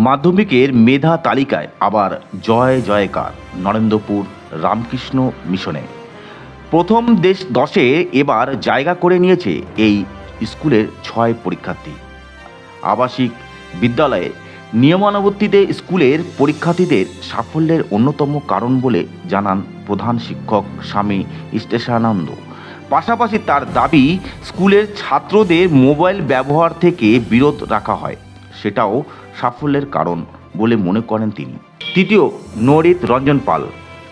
মাধ্যমিকের মেধা তালিকায় আবার জয় জয়কার নরেন্দ্রপুর রামকৃষ্ণ মিশনে। প্রথম 10-এ এবার জায়গা করে নিয়েছে এই স্কুলের 6 পরীক্ষার্থী। আবাসিক বিদ্যালয়ে নিয়মানুবর্তিতে স্কুলের পরীক্ষার্থীদের সাফল্যের অন্যতম কারণ বলে জানান প্রধান শিক্ষক স্বামী স্টেশানন্দ। পাশাপাশি তার দাবি, স্কুলের ছাত্রদের মোবাইল ব্যবহার থেকে বিরত রাখা হয়, সেটাও সাফল্যের কারণ বলে মনে করেন তিনি। তৃতীয় নরিত রঞ্জন পাল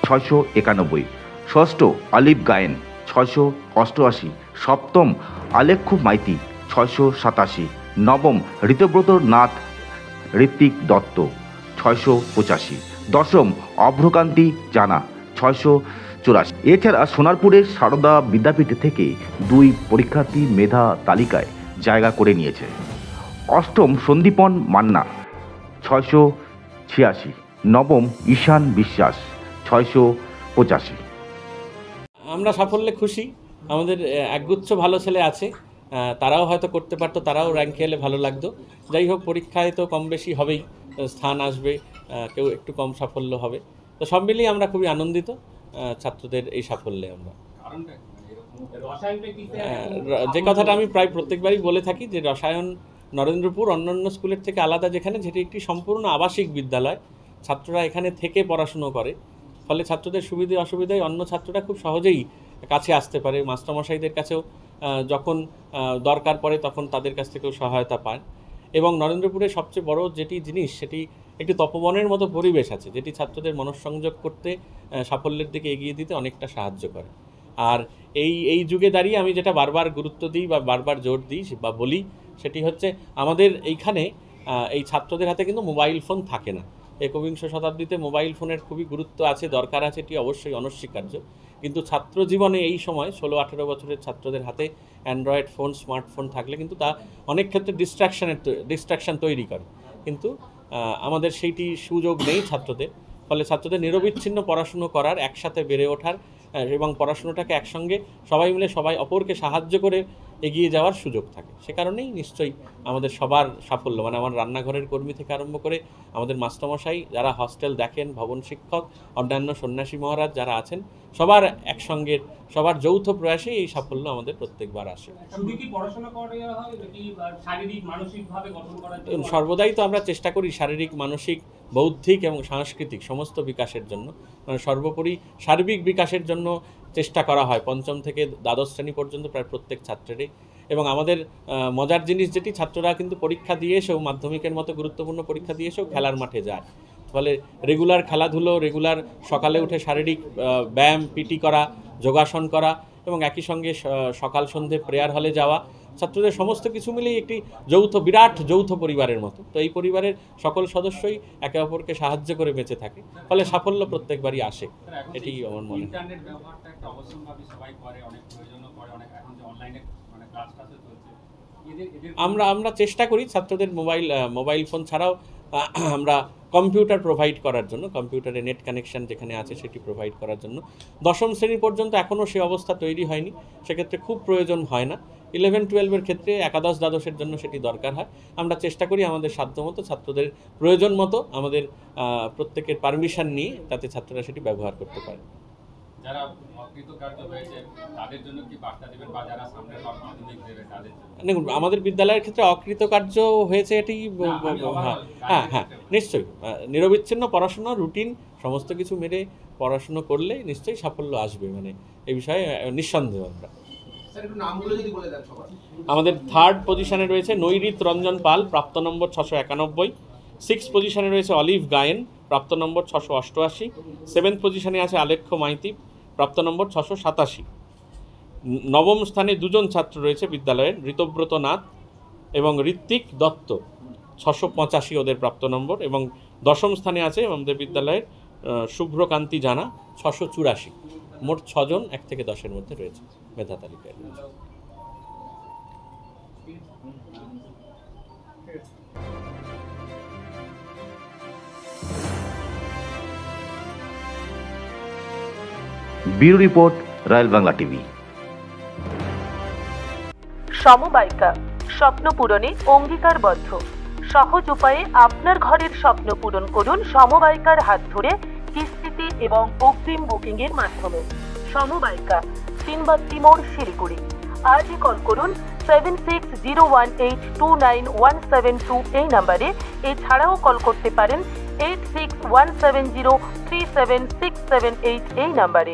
691, ষষ্ঠ অলিভ গায়েন 688, সপ্তম আলেখ্য মাইতি 687, নবম ঋতব্রত নাথ ঋত্বিক দত্ত 685, দশম অভ্রকান্তি জানা 684। এছাড়া সোনারপুরের সারদা বিদ্যাপীঠ থেকে 2 পরীক্ষার্থী মেধা তালিকায় জায়গা করে নিয়েছে। অষ্টম সন্দীপন মান্না 686, নবম ঈশান বিশ্বাস 685। আমরা সাফল্যে খুশি। আমাদের একগুচ্ছ ভালো ছেলে আছে, তারাও হয়তো করতে পারতো, তারাও র্যাঙ্ক এলে ভালো লাগতো। যাই হোক, পরীক্ষায় তো কম বেশি হবেই, স্থান আসবে, কেউ একটু কম সাফল্য হবে। তো সব মিলিয়ে আমরা খুবই আনন্দিত ছাত্রদের এই সাফল্যে। আমরা যে কথাটা আমি প্রায় প্রত্যেকবারই বলে থাকি যে রসায়ন নরেন্দ্রপুর অন্যান্য স্কুলের থেকে আলাদা, যেখানে যেটি একটি সম্পূর্ণ আবাসিক বিদ্যালয়, ছাত্ররা এখানে থেকে পড়াশুনো করে, ফলে ছাত্রদের সুবিধে অসুবিধায় অন্য ছাত্ররা খুব সহজেই কাছে আসতে পারে। মাস্টারমশাইদের কাছেও যখন দরকার পড়ে তখন তাদের কাছ থেকেও সহায়তা পায়। এবং নরেন্দ্রপুরের সবচেয়ে বড় যেটি জিনিস, সেটি একটি তপবনের মতো পরিবেশ আছে, যেটি ছাত্রদের মনঃসংযোগ করতে, সাফল্যের দিকে এগিয়ে দিতে অনেকটা সাহায্য করে। আর এই যুগে দাঁড়িয়ে আমি যেটা বারবার গুরুত্ব দিই বা বারবার জোর দিই বা বলি, সেটি হচ্ছে আমাদের এইখানে এই ছাত্রদের হাতে কিন্তু মোবাইল ফোন থাকে না। একবিংশ শতাব্দীতে মোবাইল ফোনের খুবই গুরুত্ব আছে, দরকার আছে, এটি অবশ্যই অনস্বীকার্য। কিন্তু ছাত্র জীবনে এই সময় 16-18 বছরের ছাত্রদের হাতে অ্যান্ড্রয়েড ফোন, স্মার্টফোন থাকলে কিন্তু তা অনেক ক্ষেত্রে ডিস্ট্রাকশান তৈরি করে। কিন্তু আমাদের সেইটি সুযোগ নেই ছাত্রদের, ফলে ছাত্রদের নিরবিচ্ছিন্ন পড়াশুনো করার, একসাথে বেড়ে ওঠার এবং পড়াশুনোটাকে একসঙ্গে সবাই মিলে সবাই অপরকে সাহায্য করে এগিয়ে যাওয়ার সুযোগ থাকে। সে কারণেই নিশ্চয়ই আমাদের সবার সাফল্য, মানে আমার রান্নাঘরের কর্মী থেকে আরম্ভ করে আমাদের মাস্টারমশাই যারা হস্টেল দেখেন, ভবন শিক্ষক, অন্যান্য সন্ন্যাসী মহারাজ যারা আছেন, সবার একসঙ্গে, সবার যৌথ প্রয়াসে এই সাফল্য আমাদের প্রত্যেকবার আসে। সর্বদাই তো আমরা চেষ্টা করি শারীরিক, মানসিক, বৌদ্ধিক এবং সাংস্কৃতিক সমস্ত বিকাশের জন্য, মানে সর্বোপরি সার্বিক বিকাশের জন্য চেষ্টা করা হয় 5ম থেকে দ্বাদশ শ্রেণী পর্যন্ত প্রায় প্রত্যেক ছাত্রেরই। এবং আমাদের মজার জিনিস যেটি, ছাত্ররা কিন্তু পরীক্ষা দিয়ে এসেও, মাধ্যমিকের মতো গুরুত্বপূর্ণ পরীক্ষা দিয়ে এসেও খেলার মাঠে যায়। ফলে রেগুলার খেলাধুলো, রেগুলার সকালে উঠে শারীরিক ব্যায়াম, পিটি করা, যোগাসন করা এবং একই সঙ্গে সকাল সন্ধে প্রেয়ার হলে যাওয়া, ছাত্রদের সমস্ত কিছু মিলেই একটি বিরাট যৌথ পরিবারের মতো। তো এই পরিবারের সকল সদস্যই একে অপরকে সাহায্য করে বেঁচে থাকে, ফলে সাফল্য প্রত্যেকবারই আসে, এটি আমার মনে হয়। আমরা চেষ্টা করি ছাত্রদের মোবাইল ফোন ছাড়াও আমরা কম্পিউটার প্রোভাইড করার জন্য, কম্পিউটারে নেট কানেকশান যেখানে আছে সেটি প্রোভাইড করার জন্য। 10ম শ্রেণী পর্যন্ত এখনও সে অবস্থা তৈরি হয়নি, সেক্ষেত্রে খুব প্রয়োজন হয় না। 11-12-এর ক্ষেত্রে, একাদশ দ্বাদশের জন্য সেটি দরকার হয়। আমরা চেষ্টা করি আমাদের সাধ্যমতো ছাত্রদের প্রয়োজন মতো, আমাদের প্রত্যেকের পারমিশন নিয়ে, তাতে ছাত্ররা সেটি ব্যবহার করতে পারে। যারা অকৃতকার্য হয়েছে তাদের জন্য কি বার্তা দিবেন, বা যারা সামনের মাধ্যমিক দেবে তাদের জন্য? দেখুন, আমাদের বিদ্যালয়ের ক্ষেত্রে অকৃতকার্য হয়েছে এটি, হ্যাঁ নিশ্চয়ই, নিরবিচ্ছিন্ন পড়াশোনা, রুটিন সমস্ত কিছু মেরে পড়াশুনো করলে নিশ্চয়ই সাফল্য আসবে, মানে এই বিষয়ে নিঃসন্দেহ। আমরা আমাদের 3rd পজিশনে রয়েছে নৈরিত রঞ্জন পাল, প্রাপ্ত নম্বর 691। 6th পজিশনে রয়েছে অলিভ গায়েন, প্রাপ্ত নম্বর 688। 7th পজিশনে আছে আলেখ্য মাইতি, প্রাপ্ত নম্বর 687। 9ম স্থানে 2 জন ছাত্র রয়েছে বিদ্যালয়ের, ঋতব্রত নাথ এবং ঋত্বিক দত্ত, 685 ওদের প্রাপ্ত নম্বর। এবং 10ম স্থানে আছে আমাদের বিদ্যালয়ের শুভ্রকান্তি জানা, 684। মোট 6 জন 1 থেকে 10-এর মধ্যে রয়েছে মেধা তালিকায়। Bureau report, royal Bangla TV. সমবায়িকা, স্বপ্ন পূরণে অঙ্গীকারবদ্ধ। সহজ উপায়ে আপনার ঘরের স্বপ্ন পূরণ করুন সমবায়িকার হাত ধরে কিস্তিতে এবং অগ্রিম বুকিং এর মাধ্যমে। সমবায়িকা, তিনবাত্তি মোড়, শিলিগুড়ি। আজই কল করুন 7601829172 এই নাম্বারে। এছাড়াও কল করতে পারেন 8617037678 এই নাম্বারে।